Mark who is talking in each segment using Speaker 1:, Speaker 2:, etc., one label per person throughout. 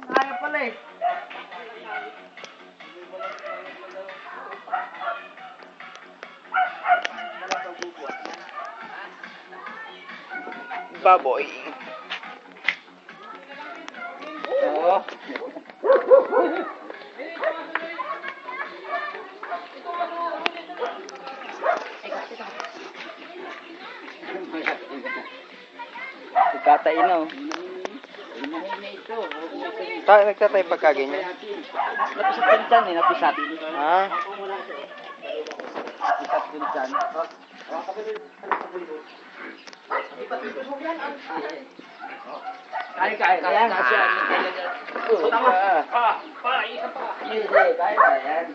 Speaker 1: Kaya pala eh.
Speaker 2: Baboy. Oo. Tatay na oh. Nagtatay pagka ganyan.
Speaker 1: Napisat din dyan eh, napisat.
Speaker 2: Ah.
Speaker 1: Napisat din dyan. Kaya. Ayan, asya. Tama. Isa pa. Hindi, kaya na yan.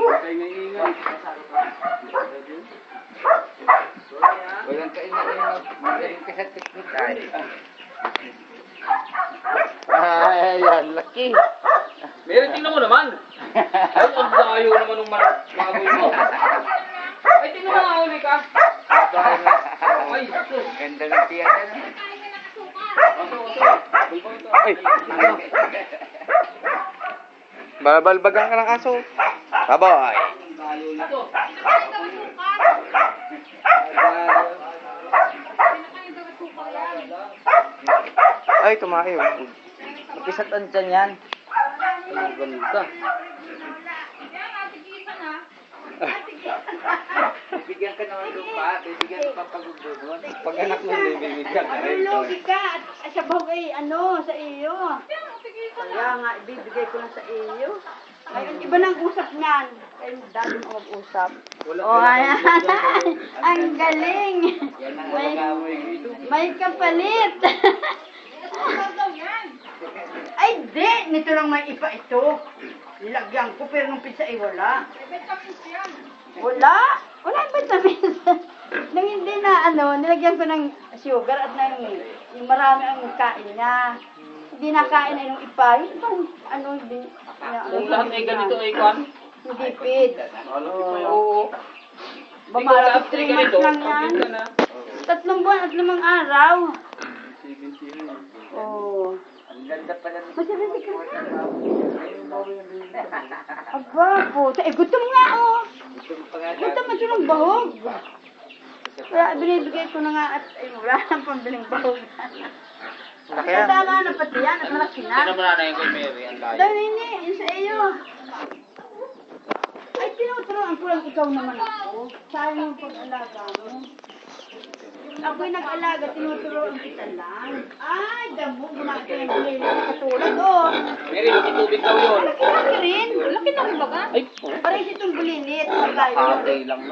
Speaker 1: Kaya ingay.
Speaker 2: Walang kainag-inag. Magaling ka sa teknik ay. Ayan, laki.
Speaker 1: Meron, tingnan mo naman. Ay, ang layo naman ng mga mo. Ay, tingnan mo nga uli ka. Ay,
Speaker 2: Ganda ng tiyata na. Ay! Balbalbagan ka ng aso. Baboy! Ay, tumayo.
Speaker 1: napisatan dyan yan. Ay, ganda.
Speaker 2: Bibigyan ka naman lupa. Bibigyan ka pagpagugunon. Pag anak mo, bibigyan ka rin.
Speaker 3: Ano logi ka? At sa bagay, sa iyo. Kaya nga, ibibigay ko na sa iyo. Ngayon, iba ng usap niyan. Kayo dati mo mag-usap. Ayan. Ang galing. May kapalit. Ay, di. Nito lang may iba ito. Nilagyan ko, pero nung pizza ay wala. Wala. Wala yung vitamins. Nung hindi na, nilagyan ko ng sugar at yung marami ang kain niya. Hindi nakain na yung ipa. Yung ibang, hindi.
Speaker 1: Kung lahat ay ganito ay kwan.
Speaker 3: Hindi fit.
Speaker 1: Oo.
Speaker 3: Bamalapit 3 months lang yan. 3 buwan at 5 araw. Oo.
Speaker 2: Ang ganda pala.
Speaker 3: Masarap ka. Aba po. Gutom nga oh. Gutom mo ng bahog. Kaya binibigay ko na nga at wala nang pambiling bahog.
Speaker 2: Laki
Speaker 3: Kaya
Speaker 2: yan.
Speaker 3: tama na pati yan at malaki na.
Speaker 1: Tingnan mo na yung kay Mary, ang layo.
Speaker 3: Dahil hindi, yun sa iyo. Ay, tinuturoan ko lang ikaw naman ako. Sayang yung pag-alaga mo. Ako'y nag-alaga, tinuturoan kita lang. Ay, damo, gumagay ng bilhin. Katulad,
Speaker 1: Mary, tubig daw yun.
Speaker 3: Laki-laki rin. Laki na rin ba ka?
Speaker 1: Ay,
Speaker 3: Parang itong bulinit.
Speaker 1: Patay lang.